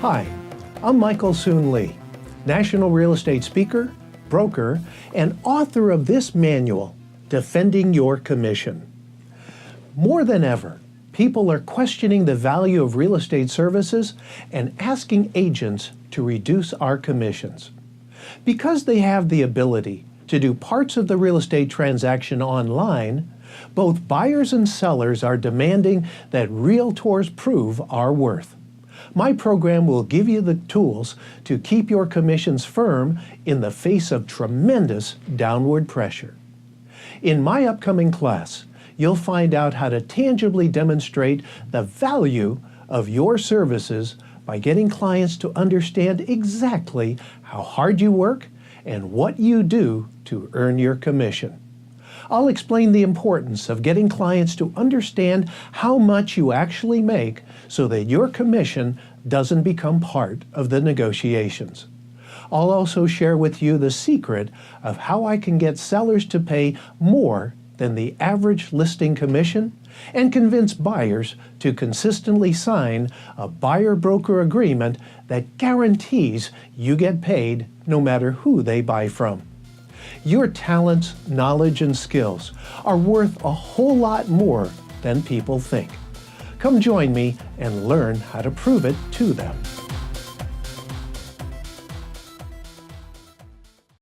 Hi, I'm Michael Soon Lee, national real estate speaker, broker, and author of this manual, Defending Your Commission. More than ever, people are questioning the value of real estate services and asking agents to reduce our commissions. Because they have the ability to do parts of the real estate transaction online, both buyers and sellers are demanding that realtors prove our worth. My program will give you the tools to keep your commissions firm in the face of tremendous downward pressure. In my upcoming class, you'll find out how to tangibly demonstrate the value of your services by getting clients to understand exactly how hard you work and what you do to earn your commission. I'll explain the importance of getting clients to understand how much you actually make so that your commission doesn't become part of the negotiations. I'll also share with you the secret of how I can get sellers to pay more than the average listing commission and convince buyers to consistently sign a buyer-broker agreement that guarantees you get paid no matter who they buy from. Your talents, knowledge, and skills are worth a whole lot more than people think. Come join me and learn how to prove it to them.